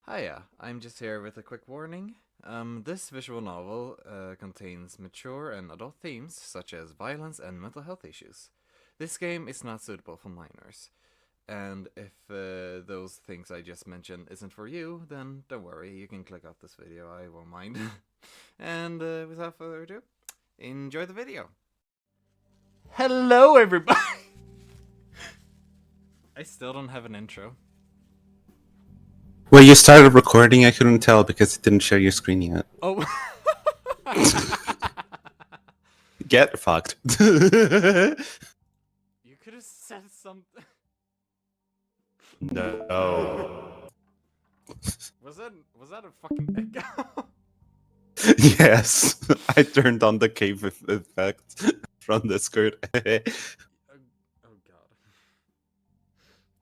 Hiya, I'm just here with a quick warning. This visual novel contains mature and adult themes such as violence and mental health issues. This game is not suitable for minors. And if those things I just mentioned isn't for you, then don't worry, you can click off this video, I won't mind. And without further ado, enjoy the video. Hello, everybody! I still don't have an intro. Well, you started recording, I couldn't tell because it didn't share your screen yet. Oh. Get fucked. You could have said something. No. Was that a fucking echo? Yes, I turned on the cave effect from the skirt. Oh god.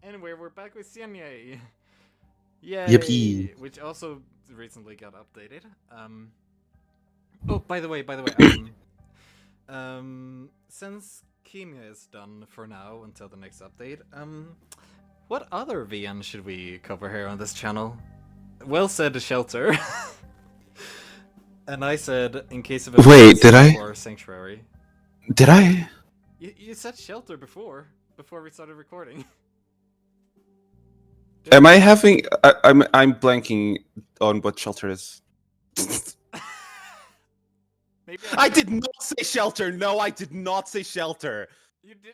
Anyway, we're back with Cienie. Yay! Yippee. Which also recently got updated. Oh, by the way, since Kamil is done for now until the next update, what other VN should we cover here on this channel? Will said shelter. And I said, in case of Wait, did I? Or sanctuary. Did I? You said shelter before we started recording. Am I having? I'm blanking on what shelter is. Maybe I did not say shelter. No, I did not say shelter. You did.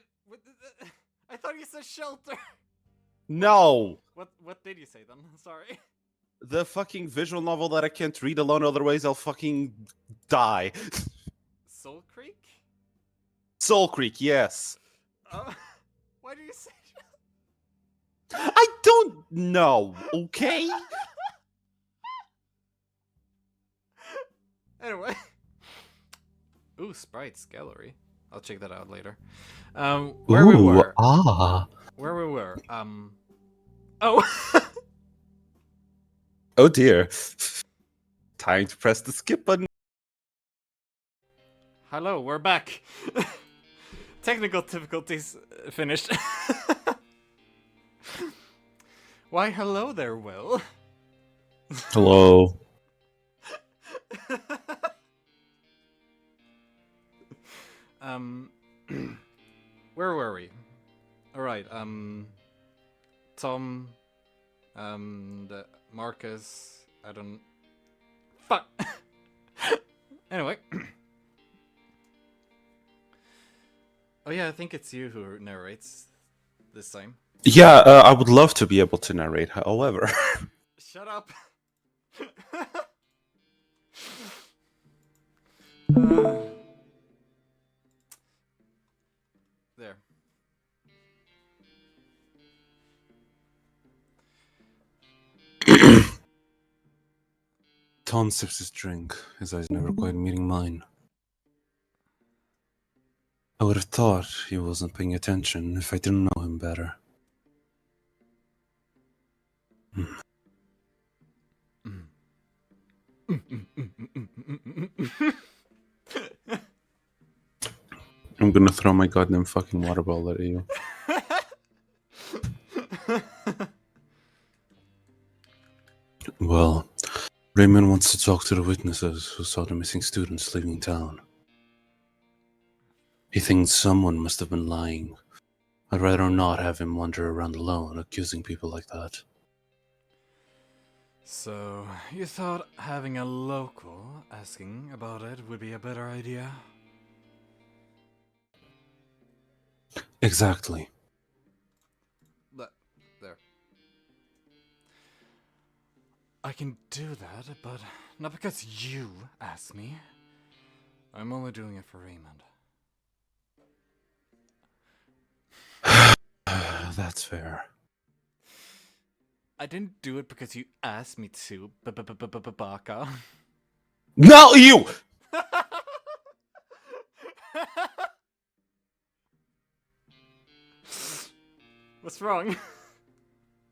I thought you said shelter. No. What did you say then? Sorry. The fucking visual novel that I can't read alone, otherwise I'll fucking die. Soul Creek? Soul Creek, yes. Why do you say I don't know, okay? Anyway. Ooh, Sprites Gallery. I'll check that out later. Where we were. Where we were. Oh! Oh dear. Time to press the skip button. Hello, we're back. Technical difficulties finished. Why, hello there, Will. Hello. Where were we? Alright, Tom, Marcus, I don't... Fuck! Anyway. Oh yeah, I think it's you who narrates this time. Yeah, I would love to be able to narrate, however. Shut up! There. Tom sips his drink, his eyes never quite meeting mine. I would have thought he wasn't paying attention if I didn't know him better. I'm gonna throw my goddamn fucking water bottle at you. Well, Raymond wants to talk to the witnesses who saw the missing students leaving town. He thinks someone must have been lying. I'd rather not have him wander around alone, accusing people like that. So, you thought having a local asking about it would be a better idea? Exactly. There. I can do that, but not because you asked me. I'm only doing it for Raymond. That's fair. I didn't do it because you asked me to, Baka. No, you! What's wrong?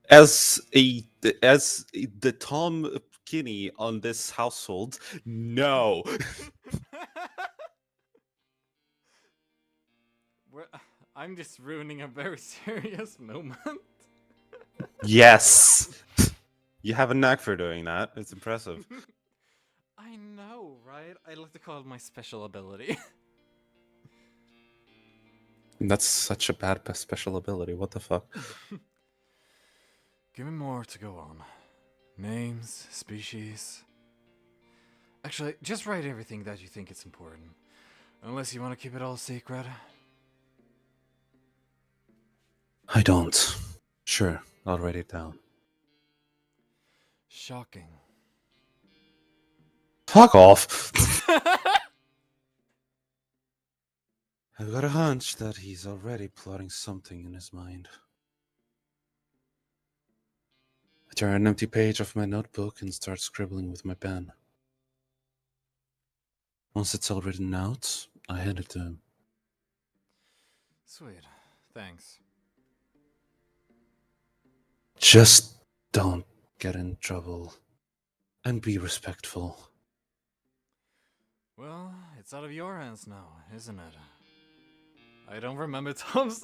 As the Tom Kinney on this household, no. I'm just ruining a very serious moment. Yes. You have a knack for doing that. It's impressive. I know, right? I like to call it my special ability. That's such a bad special ability. What the fuck? Give me more to go on. Names, species. Actually, just write everything that you think is important. Unless you want to keep it all secret. I don't. Sure, I'll write it down. Shocking. Fuck off! I've got a hunch that he's already plotting something in his mind. I tear an empty page off my notebook and start scribbling with my pen. Once it's all written out, I hand it to him. Sweet. Thanks. Just don't get in trouble. And be respectful. Well, it's out of your hands now, isn't it? I don't remember Tom's.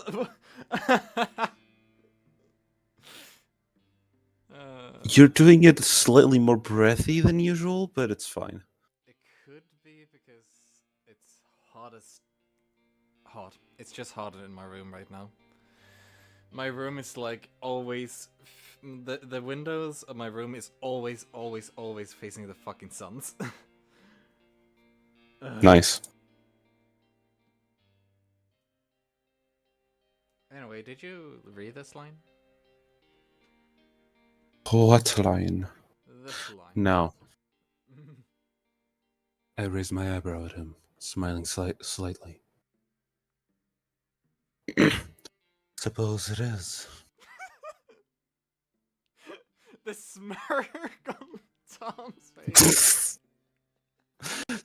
You're doing it slightly more breathy than usual, but it's fine. It could be because it's hot. It's just hot in my room right now. My room is like always. The windows of my room is always facing the fucking suns. Nice. Anyway, did you read this line? What line? This line. No. I raise my eyebrow at him, smiling slightly. Suppose it is. The smirk on Tom's face.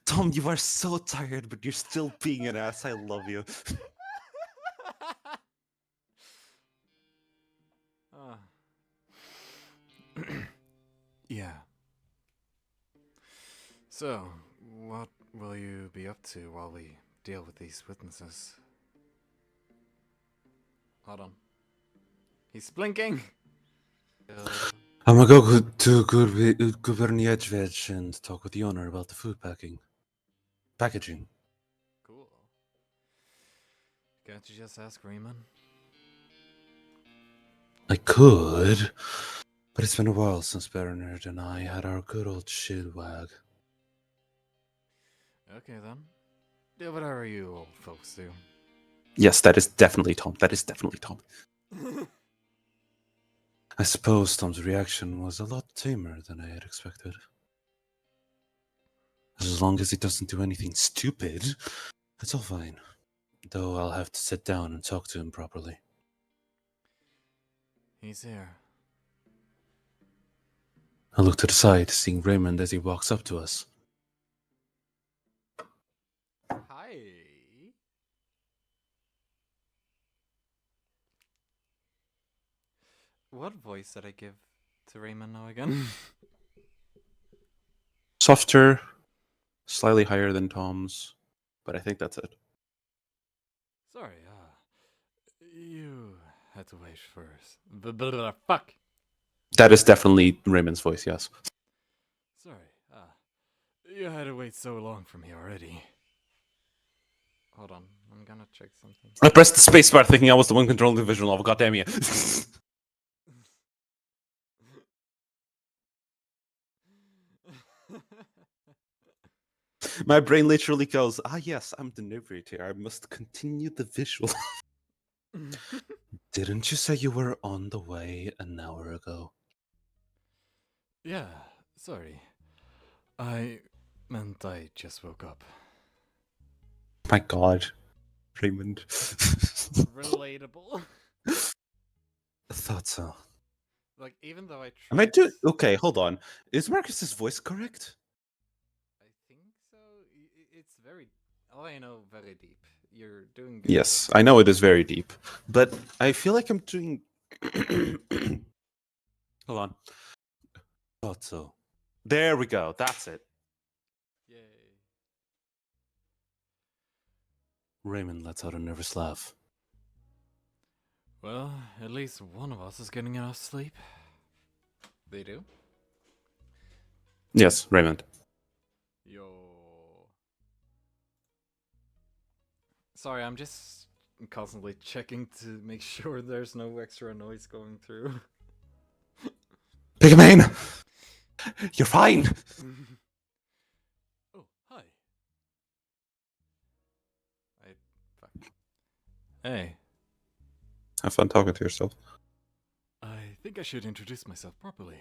Tom, you are so tired, but you're still being an ass. I love you. Yeah. So, what will you be up to while we deal with these witnesses? Hold on. He's blinking! I'm gonna go to Guberniedge and talk with the owner about the food packaging. Cool. Can't you just ask Raymond? I could, but it's been a while since Bernard and I had our good old shitwag. Okay then. Do whatever you old folks do. Yes, that is definitely Tom. That is definitely Tom. I suppose Tom's reaction was a lot tamer than I had expected. As long as he doesn't do anything stupid, it's all fine. Though I'll have to sit down and talk to him properly. He's here. I look to the side, seeing Raymond as he walks up to us. Hi. What voice did I give to Raymond now again? Softer, slightly higher than Tom's, but I think that's it. Sorry, you had to wait first. Fuck! That is definitely Raymond's voice, yes. Sorry, you had to wait so long for me already. Hold on, I'm gonna check something. I pressed the spacebar thinking I was the one controlling the visual novel, goddamn you. My brain literally goes, yes, I'm the narrator. I must continue the visual. Didn't you say you were on the way an hour ago? Yeah, sorry. I meant I just woke up. My god, Raymond. Relatable. I thought so. Like, even though I tried. Am I doing okay? Hold on. Is Marcus's voice correct? I think so. It's very. All I know, very deep. You're doing good. Yes, I know it is very deep, but I feel like I'm doing. Hold on. Thought so. There we go. That's it. Yay. Raymond lets out a nervous laugh. Well, at least one of us is getting enough sleep. They do? Yes, Raymond. Yo. Sorry, I'm just constantly checking to make sure there's no extra noise going through. Pigman! You're fine! Oh, hi. Fuck. Hey, Have fun talking to yourself. I think I should introduce myself properly.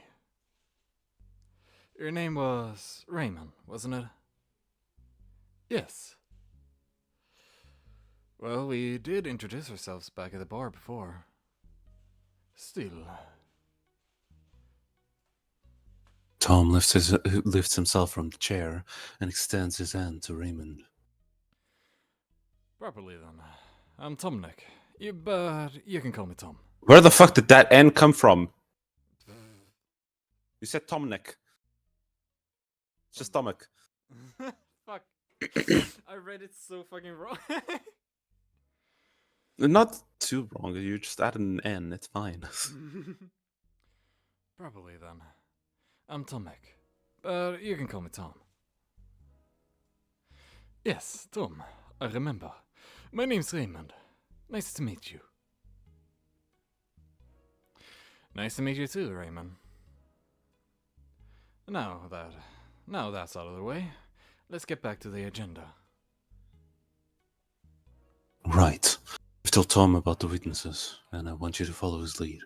Your name was Raymond, wasn't it? Yes. Well, we did introduce ourselves back at the bar before. Still. Tom lifts himself from the chair and extends his hand to Raymond. Properly then. I'm Tomnik. But you can call me Tom. Where the fuck did that N come from? You said Tomnik. It's just stomach. Fuck. I read it so fucking wrong. Not too wrong. You just added an N. It's fine. Probably then. I'm Tomek. But you can call me Tom. Yes, Tom. I remember. My name's Raymond. Nice to meet you. Nice to meet you too, Raymond. Now that's out of the way, let's get back to the agenda. Right. I've told Tom about the witnesses, and I want you to follow his lead.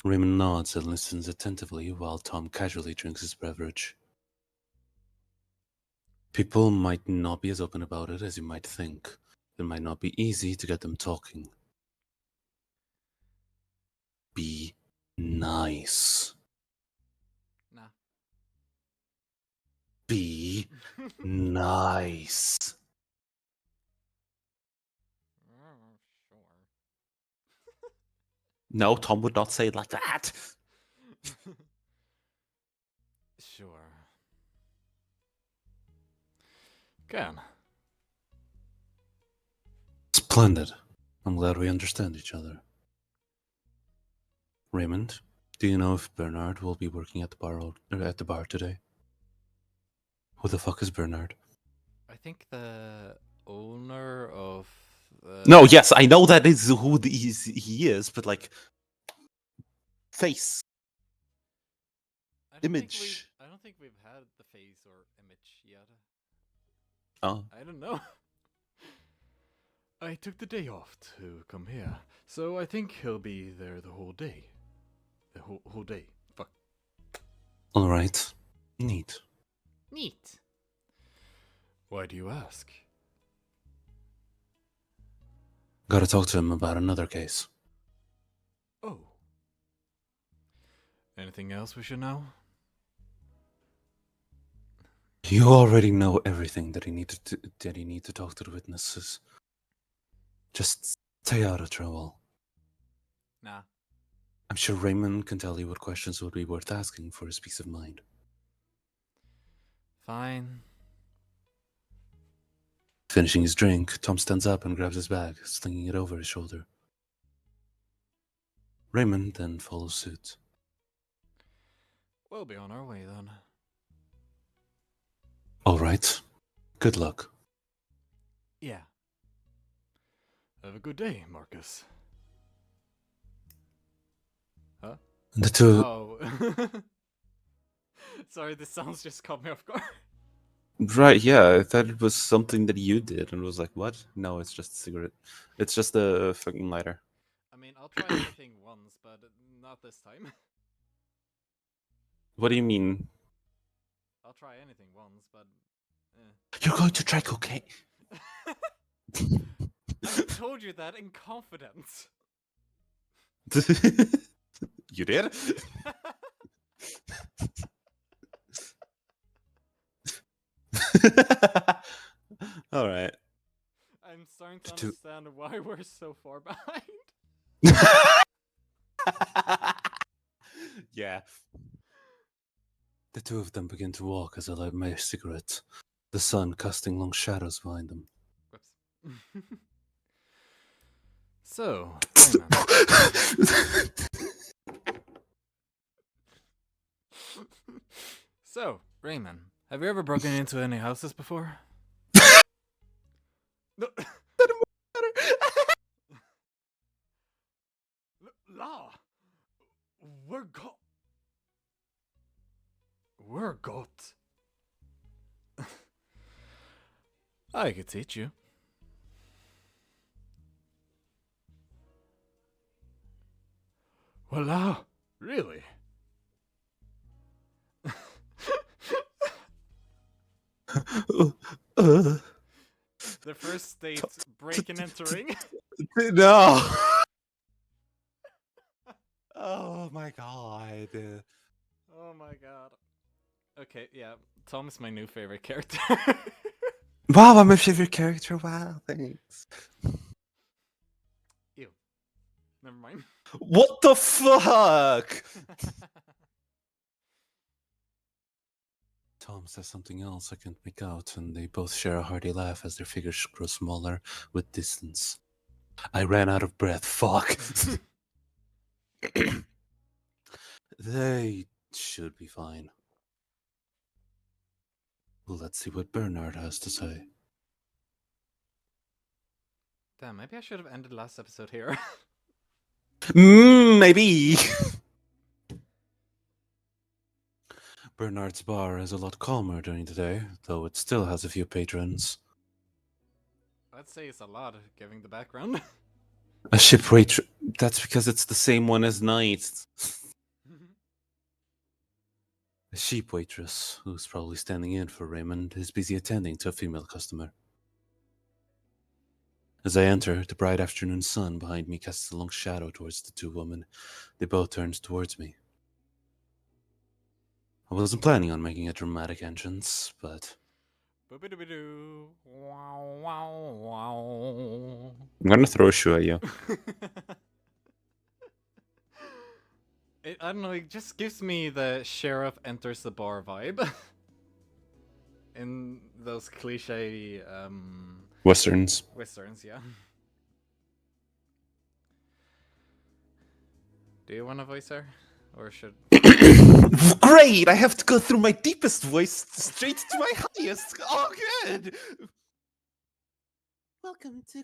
Raymond nods and listens attentively while Tom casually drinks his beverage. People might not be as open about it as you might think. It might not be easy to get them talking. Be nice. Nah. Be nice. Sure. No, Tom would not say it like that. Sure. Can. Splendid. I'm glad we understand each other. Raymond, do you know if Bernard will be working at the bar today? Who the fuck is Bernard? I think the owner of the... No, yes, I know that is who he is, but like face. Image. I don't think we've had the face or image yet. Oh. I don't know. I took the day off to come here, so I think he'll be there the whole day. The whole day. Fuck. Alright. Neat. Neat. Why do you ask? Gotta talk to him about another case. Oh. Anything else we should know? You already know everything that he needed to talk to the witnesses. Just stay out of trouble. Nah. I'm sure Raymond can tell you what questions would be worth asking for his peace of mind. Fine. Finishing his drink, Tom stands up and grabs his bag, slinging it over his shoulder. Raymond then follows suit. We'll be on our way then. Alright. Good luck. Yeah. Have a good day, Marcus. Huh? The two... Oh. Sorry, the sounds just caught me off guard. Right, yeah, I thought it was something that you did, and was like, what? No, it's just a cigarette. It's just a fucking lighter. I mean, I'll try anything once, but not this time. What do you mean? I'll try anything once, but... You're going to try cocaine? I told you that in confidence. You did? Alright. I'm starting to understand why we're so far behind. Yeah. The two of them begin to walk as I light my cigarette, the sun casting long shadows behind them. Whoops. So, Raymond. So, Raymond, have you ever broken into any houses before? No. La, we're got. We're got. I could teach you. Voila, really? The first state break and entering. No. Oh my god. Oh my god. Okay, yeah, Tom is my new favorite character. Wow, I'm my favorite character. Wow, thanks. Ew. Never mind. What the fuck? Tom says something else I can't make out, and they both share a hearty laugh as their figures grow smaller with distance. I ran out of breath. Fuck. They should be fine. Let's see what Bernard has to say. Damn, maybe I should have ended last episode here. Maybe. Bernard's bar is a lot calmer during the day, though it still has a few patrons. I'd say it's a lot, given the background. A ship waitress. That's because it's the same one as night. A sheep waitress, who's probably standing in for Raymond, is busy attending to a female customer. As I enter, the bright afternoon sun behind me casts a long shadow towards the two women. They both turn towards me. I wasn't planning on making a dramatic entrance, but Boop-a-doo-ba-doo. Wow, wow, wow. I'm gonna throw a shoe at you. I don't know, it just gives me the sheriff enters the bar vibe. In those cliche Westerns. westerns, yeah. Do you want to voice her? Or should... Great! I have to go through my deepest voice straight to my highest. Oh, good! Welcome to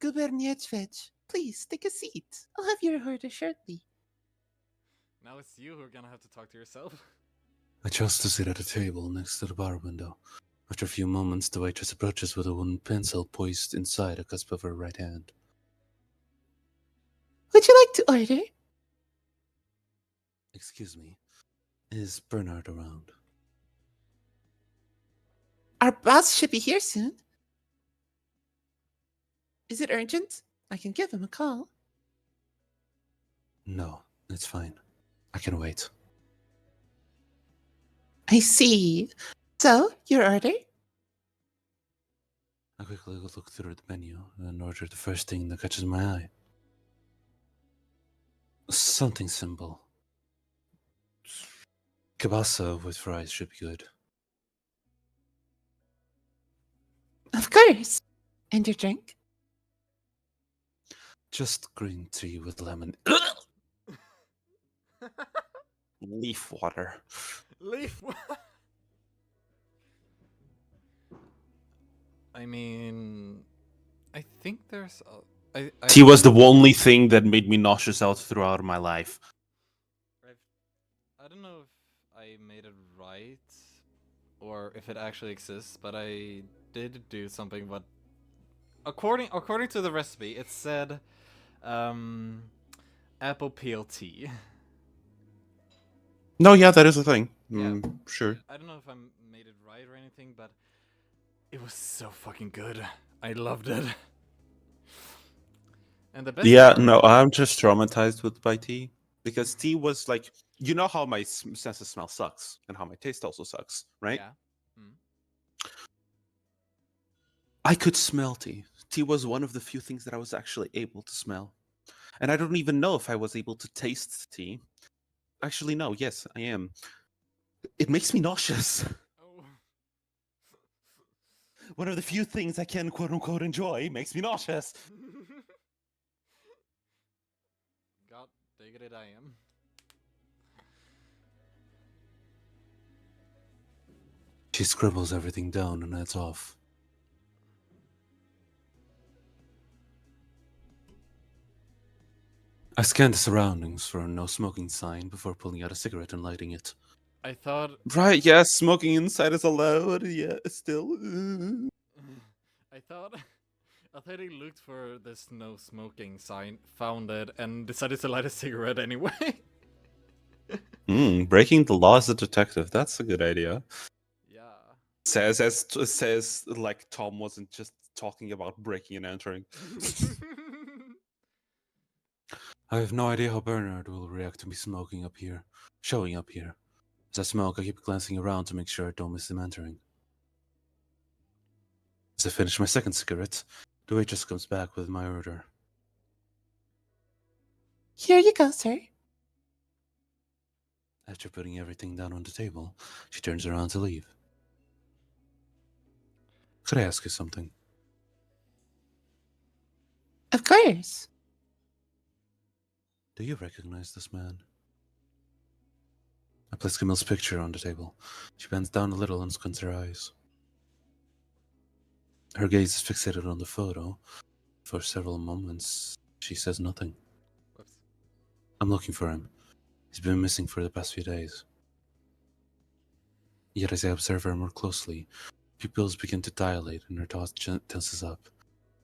Guberniatvich. Please take a seat. I'll have your order shortly. Now it's you who are gonna have to talk to yourself. I chose to sit at a table next to the bar window. After a few moments, the waitress approaches with a wooden pencil poised inside a cusp of her right hand. Would you like to order? Excuse me, is Bernard around? Our boss should be here soon. Is it urgent? I can give him a call. No, it's fine. I can wait. I see. So, your order? I quickly look through the menu and order the first thing that catches my eye. Something simple. Kielbasa with fries should be good. Of course. And your drink? Just green tea with lemon. Leaf water. Leaf. I mean, I think there's. Tea was the only thing that made me nauseous out throughout my life. I don't know if I made it right or if it actually exists, but I did do something. But according to the recipe, it said apple peel tea. No, yeah, that is a thing. Yeah. Sure. I don't know if I made it right or anything, but it was so fucking good. I loved it. And the best part, No, I'm just traumatized by tea. Because tea was like, you know how my sense of smell sucks and how my taste also sucks, right? Yeah. Mm. I could smell tea. Tea was one of the few things that I was actually able to smell. And I don't even know if I was able to taste tea. Actually, no, yes, I am. It makes me nauseous. Oh. One of the few things I can quote unquote enjoy makes me nauseous. God diggity I am. She scribbles everything down and heads off. I scan the surroundings for a no smoking sign before pulling out a cigarette and lighting it. I thought Right, yes, smoking inside is allowed. Yeah, still. I thought I thought he looked for this no smoking sign, found it, and decided to light a cigarette anyway. Breaking the law as a detective. That's a good idea. Yeah. Says like Tom wasn't just talking about breaking and entering. I have no idea how Bernard will react to me smoking up here, showing up here. As I smoke, I keep glancing around to make sure I don't miss him entering. As I finish my second cigarette, the waitress comes back with my order. Here you go, sir. After putting everything down on the table, she turns around to leave. Could I ask you something? Of course. Do you recognize this man? I place Kamil's picture on the table. She bends down a little and squints her eyes. Her gaze is fixated on the photo. For several moments, she says nothing. Whoops. I'm looking for him. He's been missing for the past few days. Yet as I observe her more closely, pupils begin to dilate and her jaw tenses up.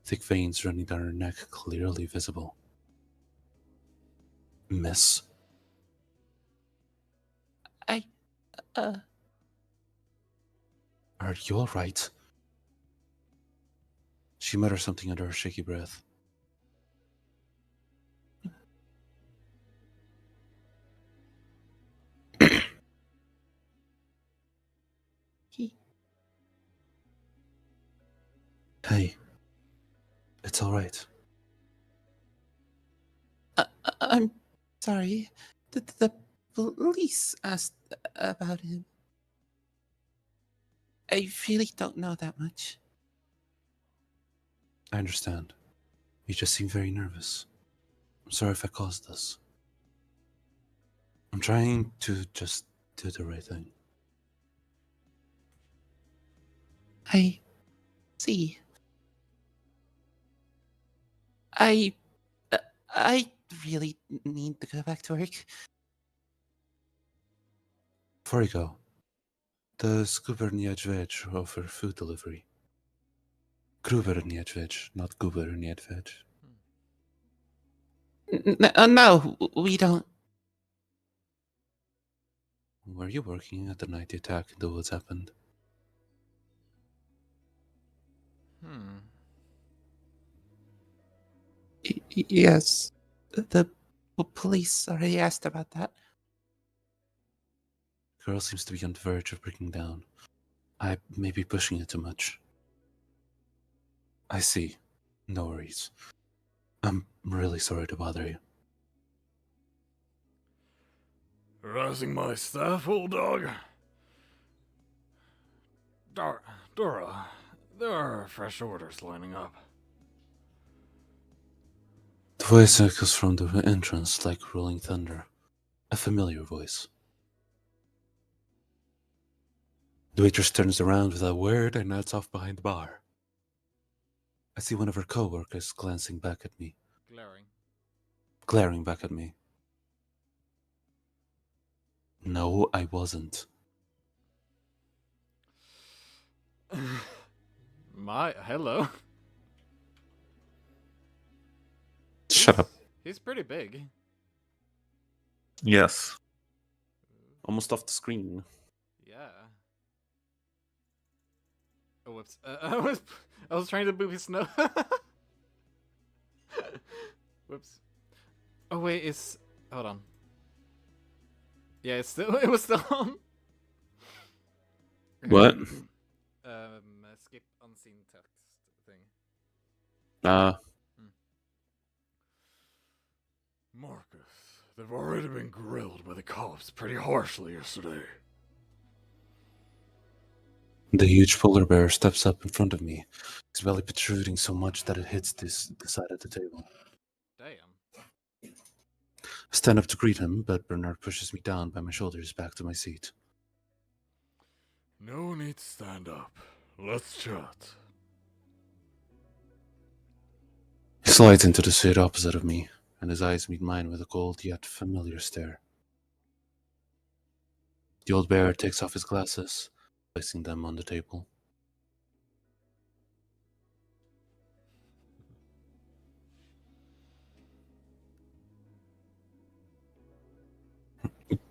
Thick veins running down her neck clearly visible. Miss? Uh, Are you alright? She mutters something under her shaky breath. he. Hey. It's alright. I'm sorry. The police asked about him. I really don't know that much. I understand. You just seem very nervous. I'm sorry if I caused this. I'm trying to just do the right thing. I see. I I really need to go back to work. Before you go, does Kuberniedved offer food delivery? Kuberniedved, not Kuberniedved. No, we don't. Were you working at the night the attack in the woods happened? Yes, the police already asked about that. The girl seems to be on the verge of breaking down. I may be pushing it too much. I see. No worries. I'm really sorry to bother you. Harassing my staff, old dog. Dora, there are fresh orders lining up. The voice echoes from the entrance like rolling thunder. A familiar voice. The waitress turns around without a word and nods off behind the bar. I see one of her co-workers glancing back at me. Glaring back at me. No, I wasn't. Hello. Shut up. He's pretty big. Yes. Almost off the screen. Yeah. Oh, whoops. I was trying to move his nose. Whoops. Oh wait, hold on. Yeah, it was still on. What? Skip unseen text thing. Marcus, they've already been grilled by the cops pretty harshly yesterday. The huge polar bear steps up in front of me, his belly protruding so much that it hits the side of the table. Damn. I stand up to greet him, but Bernard pushes me down by my shoulders back to my seat. No need to stand up. Let's chat. He slides into the seat opposite of me, and his eyes meet mine with a cold yet familiar stare. The old bear takes off his glasses, placing them on the table.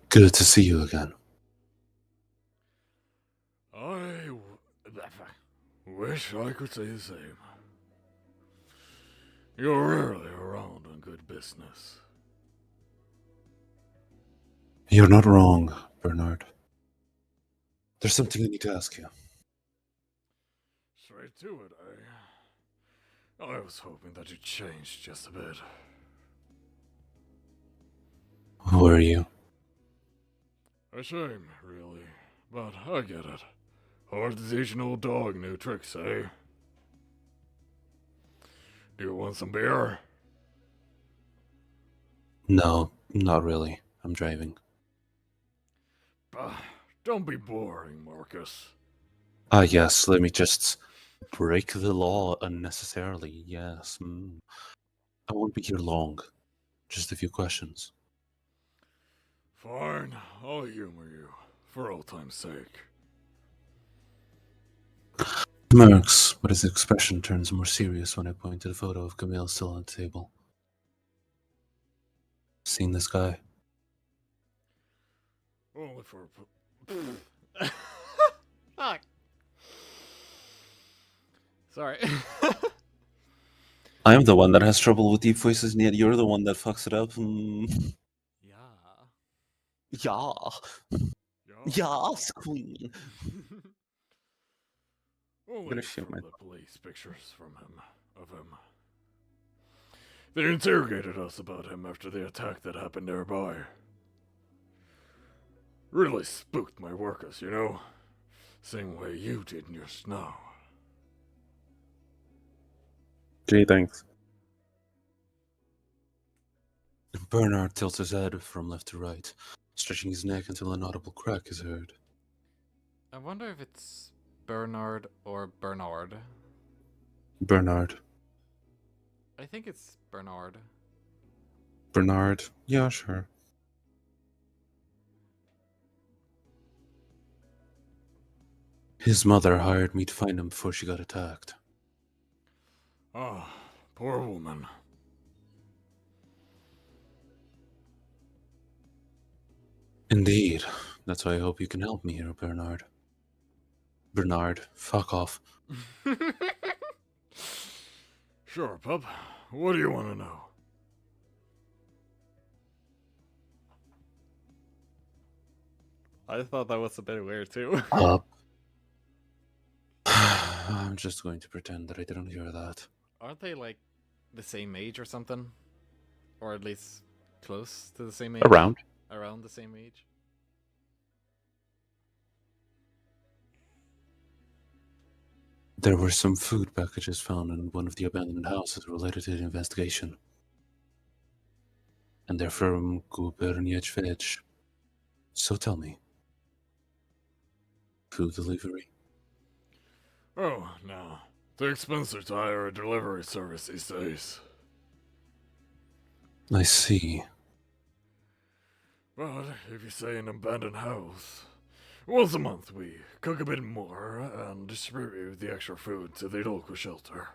Good to see you again. I wish I could say the same. You're rarely around on good business. You're not wrong, Bernard. There's something I need to ask you. Straight to it, eh? I was hoping that you'd change just a bit. Who are you? A shame, really. But I get it. Hard to teach an old dog new tricks, eh? Do you want some beer? No, not really. I'm driving. Bah, don't be boring, Marcus. Ah, yes, let me just break the law unnecessarily. Yes. I won't be here long. Just a few questions. Fine, I'll humor you, for old time's sake. Smirks, but his expression turns more serious when I point to the photo of Kamil still on the table. Seen this guy? Only for Fuck. Sorry. I'm the one that has trouble with deep voices, and yet you're the one that fucks it up. Yeah. Yeah. Yes, queen. Only gonna shoot from my- the police pictures from him, of him. They interrogated us about him after the attack that happened nearby. Really spooked my workers, you know? Same way you did just now. Gee, thanks. Bernard tilts his head from left to right, stretching his neck until an audible crack is heard. I wonder if it's Bernard or Bernard. Bernard. I think it's Bernard. Bernard. Yeah, sure. His mother hired me to find him before she got attacked. Ah, poor woman. Indeed. That's why I hope you can help me here, Bernard. Bernard, fuck off. Sure, pup. What do you want to know? I thought that was a bit weird too. Up. I'm just going to pretend that I didn't hear that. Aren't they like the same age or something? Or at least close to the same age? Around. Around the same age? There were some food packages found in one of the abandoned houses related to the investigation. And they're from Guberniechvich. So tell me. Food delivery? Oh, no. Too expensive to hire a delivery service these days. I see. But if you say an abandoned house, once a month we cook a bit more and distribute the extra food to the local shelter.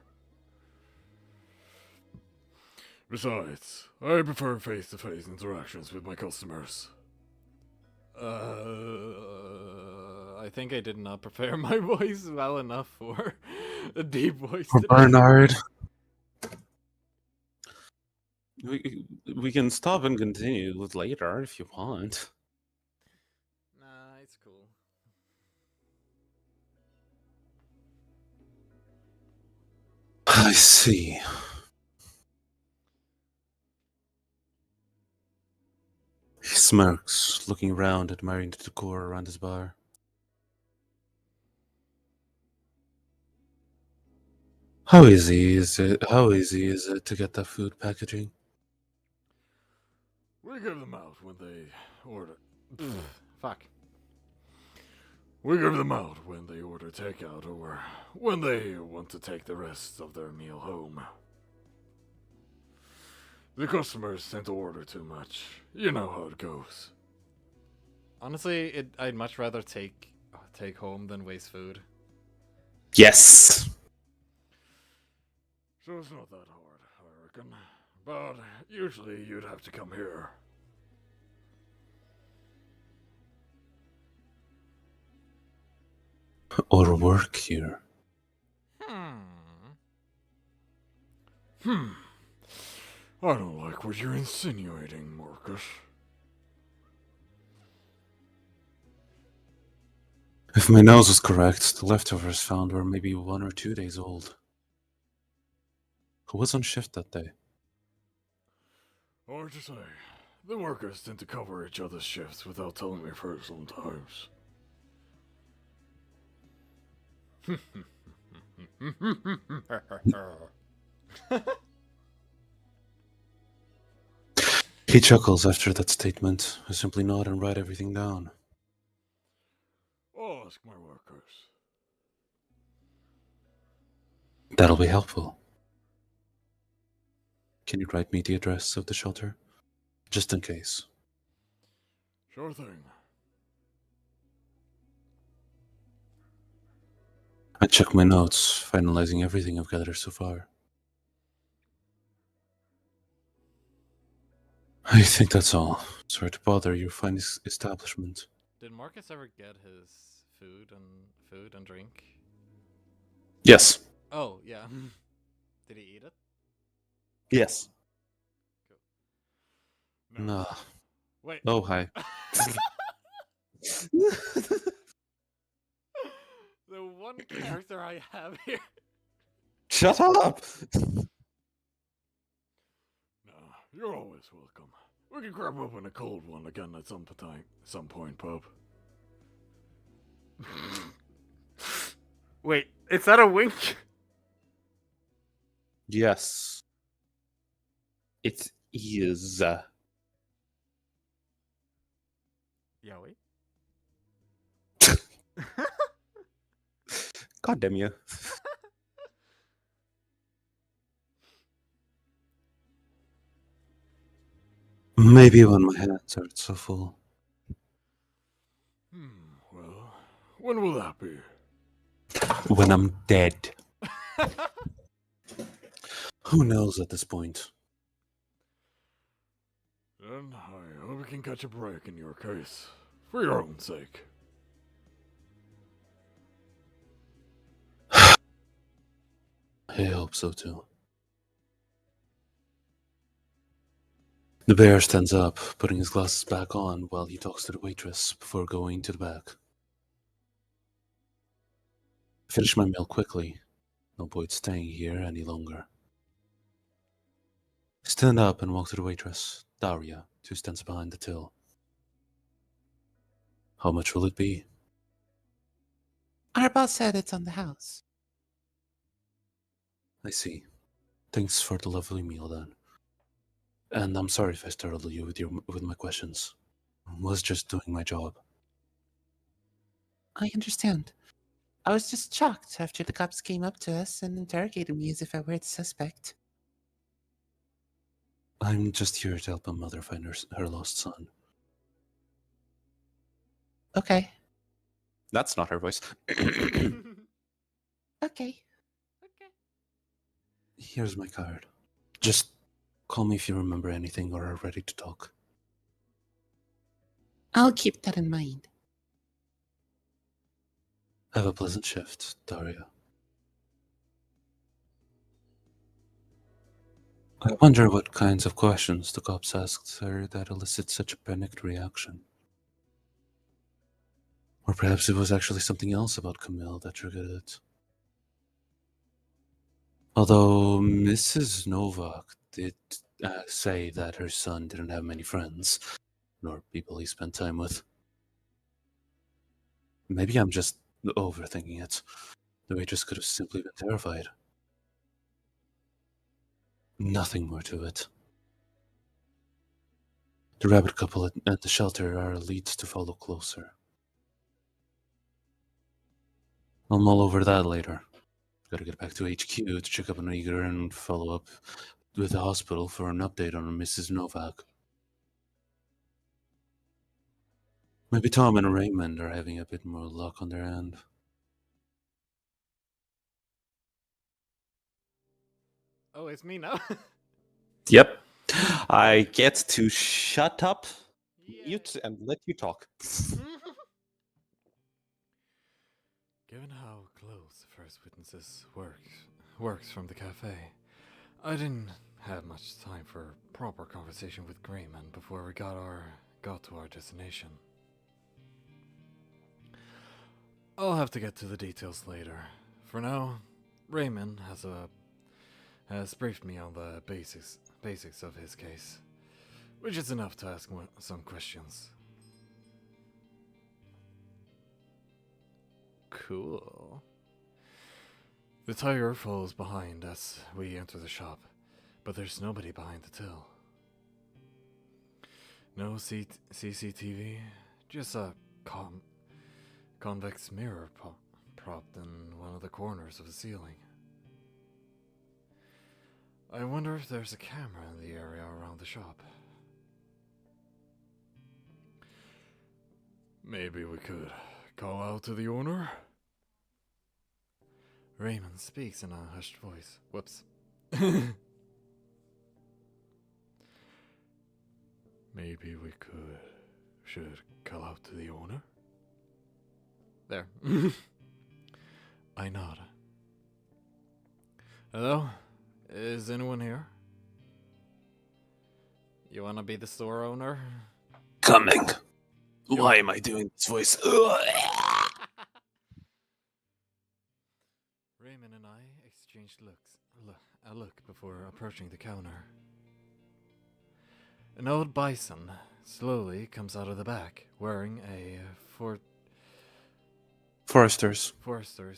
Besides, I prefer face-to-face interactions with my customers. I think I did not prepare my voice well enough for a deep voice. today. Bernard. We can stop and continue with later if you want. Nah, it's cool. I see. He smirks, looking around, admiring the decor around his bar. How easy is it? How easy is it to get that food packaging? We give them out when they order. Fuck. We give them out when they order takeout or when they want to take the rest of their meal home. The customers tend to order too much. You know how it goes. Honestly, I'd much rather take home than waste food. Yes. So it's not that hard, I reckon. But usually you'd have to come here. Or work here. I don't like what you're insinuating, Marcus. If my nose was correct, the leftovers found were maybe 1 or 2 days old. Who was on shift that day? Hard to say. The workers tend to cover each other's shifts without telling me first sometimes. He chuckles after that statement. I simply nod and write everything down. I'll ask my workers. That'll be helpful. Can you write me the address of the shelter? Just in case. Sure thing. I check my notes, finalizing everything I've gathered so far. I think that's all. Sorry to bother your fine establishment. Did Marcus ever get his food and drink? Yes. Oh, yeah. Did he eat it? Yes. No. Nah. Wait. Oh, hi. The one character I have here. Shut up! No, you're always welcome. We can grab open a cold one again at some point, Pub. Wait, is that a wink? Yes. It is. Yeah, wait. God damn you. Maybe when my hands aren't so full. Well, when will that be? When I'm dead. Who knows at this point? Then I hope we can catch a break in your case. For your own sake. I hope so too. The bear stands up, putting his glasses back on while he talks to the waitress before going to the back. I finish my meal quickly. No point staying here any longer. I stand up and walk to the waitress, Daria, who stands behind the till. How much will it be? Our boss said it's on the house. I see. Thanks for the lovely meal then. And I'm sorry if I startled you with my questions. I was just doing my job. I understand. I was just shocked after the cops came up to us and interrogated me as if I were the suspect. I'm just here to help a mother find her lost son. Okay. That's not her voice. Okay. Here's my card. Just call me if you remember anything or are ready to talk. I'll keep that in mind. Have a pleasant shift, Daria. I wonder what kinds of questions the cops asked her that elicit such a panicked reaction. Or perhaps it was actually something else about Kamil that triggered it. Although Mrs. Novak did say that her son didn't have many friends, nor people he spent time with. Maybe I'm just overthinking it. The waitress could have simply been terrified. Nothing more to it. The rabbit couple at the shelter are leads to follow closer. I'll mull over that later. Gotta get back to HQ to check up on Igor and follow up with the hospital for an update on Mrs. Novak. Maybe Tom and Raymond are having a bit more luck on their end. Oh, it's me now. Yep. I get to shut up, mute, and let you talk. Given how close the first witnesses works from the cafe, I didn't have much time for proper conversation with Raymond before we got to our destination. I'll have to get to the details later. For now, Raymond has briefed me on the basics of his case, which is enough to ask some questions. Cool. The tire follows behind as we enter the shop, but there's nobody behind the till. No CCTV, just a convex mirror propped in one of the corners of the ceiling. I wonder if there's a camera in the area around the shop. Maybe we could call out to the owner? Raymond speaks in a hushed voice. Whoops. Maybe we should call out to the owner? There. I nod. Hello? Is anyone here? You wanna be the store owner? Coming. Why am I doing this voice? Raymond and I exchanged a look before approaching the counter. An old bison slowly comes out of the back, wearing a Forester's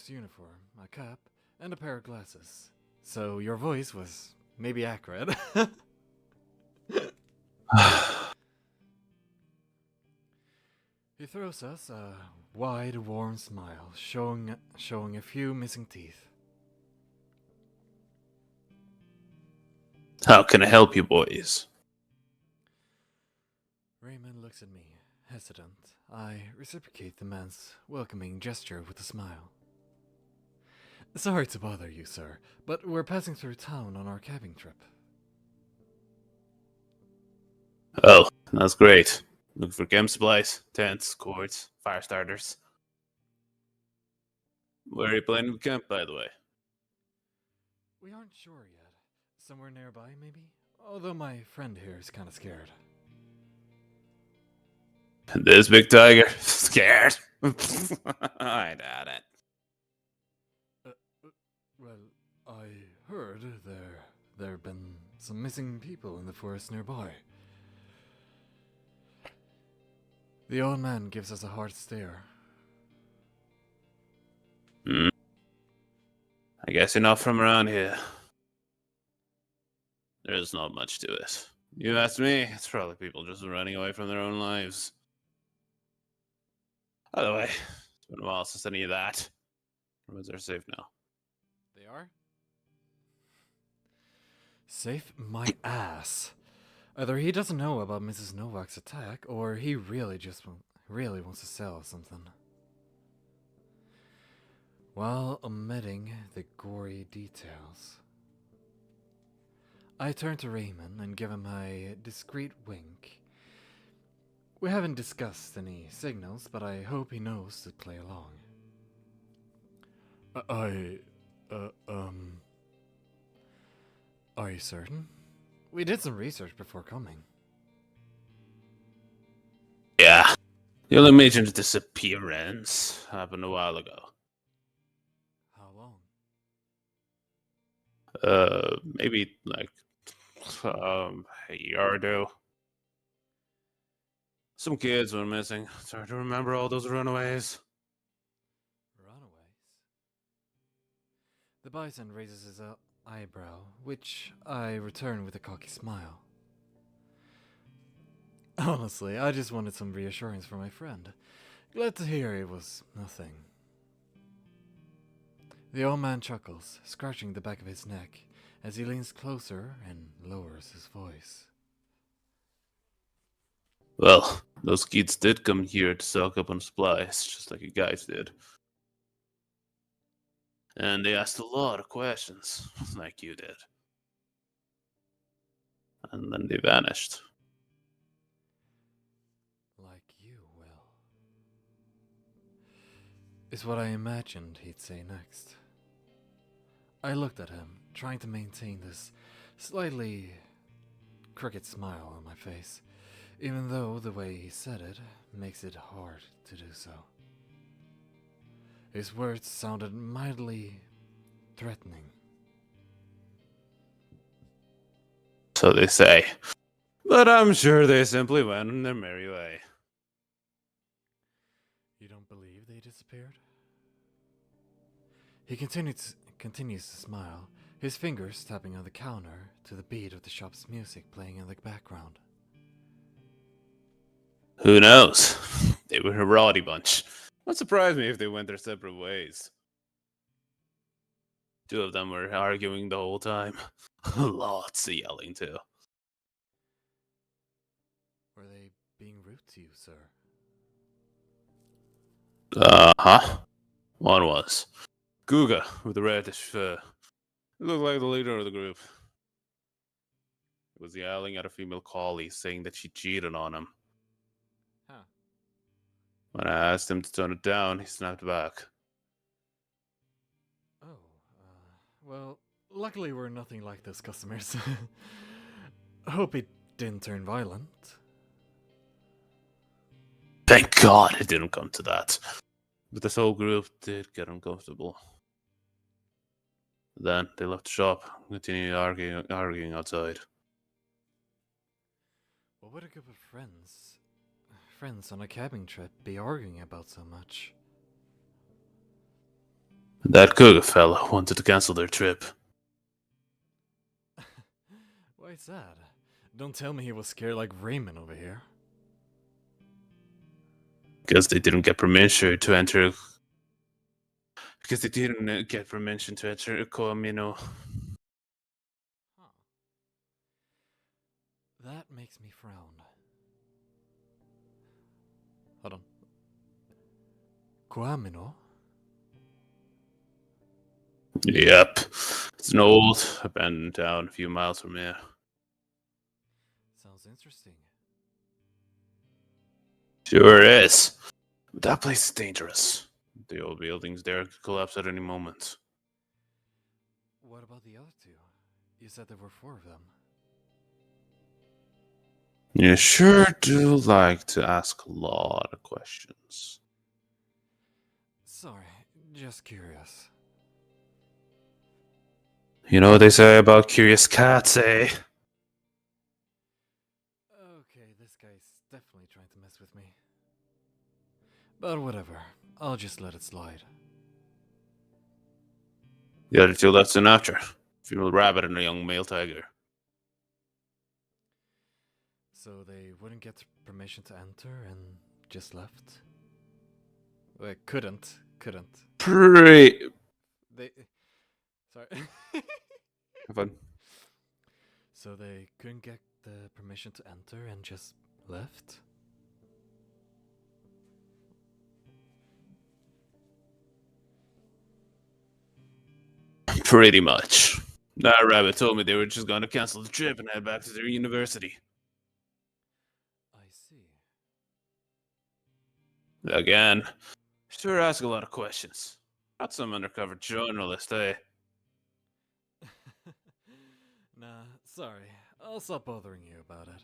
uniform, a cap, and a pair of glasses. So your voice was maybe accurate. He throws us a wide, warm smile, showing a few missing teeth. How can I help you, boys? Raymond looks at me, hesitant. I reciprocate the man's welcoming gesture with a smile. Sorry to bother you, sir, but we're passing through town on our camping trip. Oh, that's great. Look for camp supplies, tents, cords, fire starters. Where are you planning to camp, by the way? We aren't sure yet. Somewhere nearby, maybe? Although my friend here is kind of scared. This big tiger? Scared? I doubt it. Well, I heard there have been some missing people in the forest nearby. The old man gives us a hard stare. I guess you're not from around here. There's not much to it. You ask me, it's probably people just running away from their own lives. By the way, it's been a while since any of that. Raymonds are safe now. They are? Safe my ass. Either he doesn't know about Mrs. Novak's attack, or he really wants to sell us something. While omitting the gory details, I turn to Raymond and give him a discreet wink. We haven't discussed any signals, but I hope he knows to play along. Are you certain? We did some research before coming. Yeah. The only major disappearance happened a while ago. How long? Maybe like a year or two. Some kids went missing. It's hard to remember all those runaways. Runaways? The bison raises his eyebrow, which I return with a cocky smile. Honestly, I just wanted some reassurance from my friend. Glad to hear it was nothing. The old man chuckles, scratching the back of his neck as he leans closer and lowers his voice. Well, those kids did come here to stock up on supplies, just like you guys did. And they asked a lot of questions, like you did. And then they vanished. Like you will. Is what I imagined he'd say next. I looked at him, trying to maintain this slightly crooked smile on my face, even though the way he said it makes it hard to do so. His words sounded mildly threatening. So they say. But I'm sure they simply went on their merry way. You don't believe they disappeared? He continues to smile, his fingers tapping on the counter to the beat of the shop's music playing in the background. Who knows? They were a rowdy bunch. Wouldn't surprise me if they went their separate ways. Two of them were arguing the whole time. Lots of yelling, too. Were they being rude to you, sir? Uh-huh. One was. Guga, with the reddish fur. He looked like the leader of the group. He was yelling at a female collie, saying that she cheated on him. Huh. When I asked him to tone it down, he snapped back. Oh, well, luckily we're nothing like those customers. Hope it didn't turn violent. Thank God it didn't come to that. But this whole group did get uncomfortable. Then they left the shop, continued arguing outside. What would a group of friends on a camping trip, be arguing about so much? That Guga fella wanted to cancel their trip. Why is that? Don't tell me he was scared like Raymond over here. Because they didn't get permission to enter. Because they didn't get permission to enter Koamino. Huh. That makes me frown. Hold on. Kuamino? Yep. It's an old, abandoned town a few miles from here. Sounds interesting. Sure is. But that place is dangerous. The old buildings there could collapse at any moment. What about the other two? You said there were 4 of them. You sure do like to ask a lot of questions. Sorry, just curious. You know what they say about curious cats, eh? Okay, this guy's definitely trying to mess with me. But whatever, I'll just let it slide. The other two left soon after. A female rabbit and a young male tiger. So they wouldn't get permission to enter and just left? Well, couldn't. Pretty. They... Sorry. Have fun. So they couldn't get the permission to enter and just left? Pretty much. That rabbit told me they were just going to cancel the trip and head back to their university. I see. Again, sure ask a lot of questions. Not some undercover journalist, eh? Nah, sorry. I'll stop bothering you about it.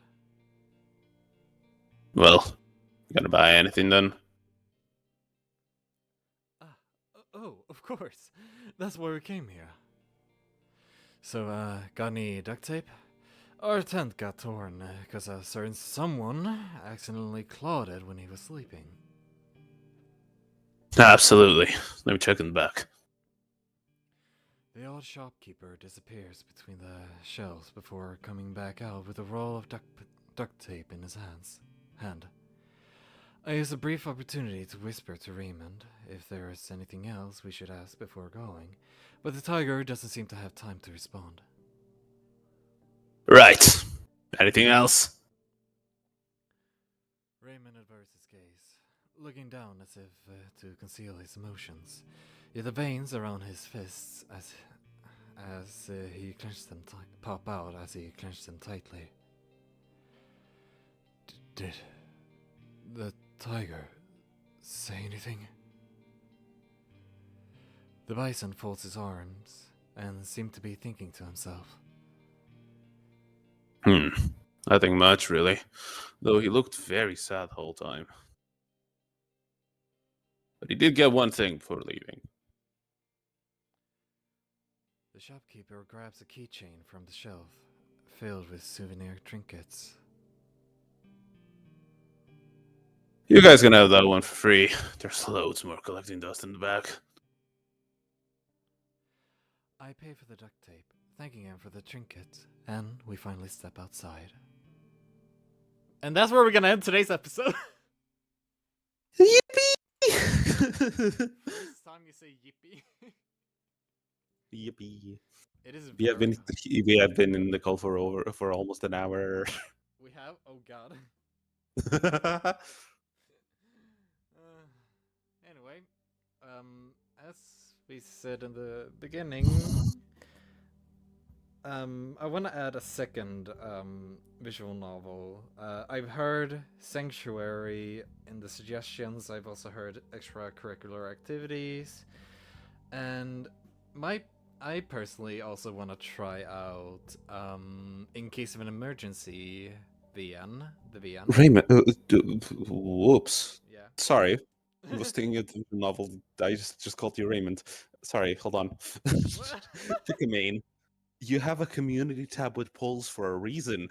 Well, you gonna buy anything then? Oh, of course. That's why we came here. So, got any duct tape? Our tent got torn because a certain someone accidentally clawed it when he was sleeping. Absolutely. Let me check in the back. The old shopkeeper disappears between the shelves before coming back out with a roll of duct tape in his hand. I use a brief opportunity to whisper to Raymond if there is anything else we should ask before going, but the tiger doesn't seem to have time to respond. Right. Anything else? Raymond averts his gaze, looking down as if to conceal his emotions. Yet the veins around his fists, as he clenches them, pop out as he clenches them tightly. Did the tiger say anything? The bison folds his arms and seemed to be thinking to himself. Nothing much, really. Though he looked very sad the whole time. But he did get one thing before leaving. The shopkeeper grabs a keychain from the shelf, filled with souvenir trinkets. You guys can have that one for free. There's loads more collecting dust in the back. I pay for the duct tape, thanking him for the trinket, and we finally step outside. And that's where we're gonna end today's episode. Yippee! First time you say yippee. Yippee! It is. We have been in the call for almost an hour. We have. Oh god. Anyway, as we said in the beginning, I want to add a second visual novel. I've heard Sanctuary in the suggestions. I've also heard extracurricular activities, and I personally also want to try out In Case of an Emergency VN, the VN. Raymond, whoops. Yeah. Sorry. I was thinking of the novel. I just called you Raymond. Sorry, hold on. Pickamane. You have a community tab with polls for a reason.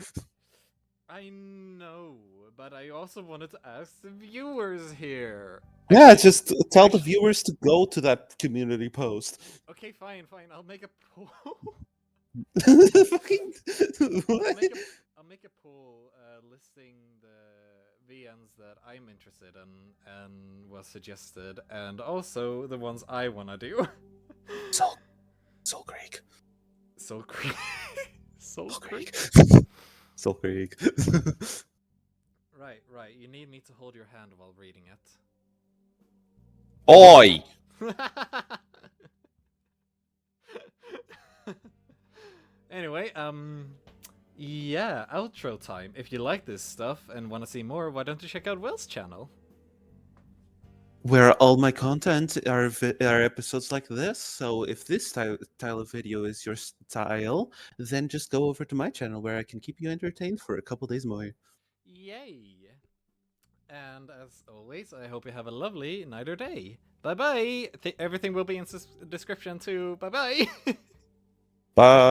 I know, but I also wanted to ask the viewers here. Yeah, just tell the viewers to go to that community post. Okay, fine. I'll make a poll. Fucking what? I'll make a poll listing the VNs that I'm interested in and was suggested, and also the ones I want to do. Soul Creek. Soul Creek. Soul Creek. Soul Creek. Right. You need me to hold your hand while reading it. Oi! Anyway, yeah, outro time. If you like this stuff and want to see more, why don't you check out Will's channel? Where all my content are episodes like this. So if this style of video is your style, then just go over to my channel where I can keep you entertained for a couple days more. Yay! And as always, I hope you have a lovely night or day. Bye bye! Everything will be in description too. Bye bye! Bye.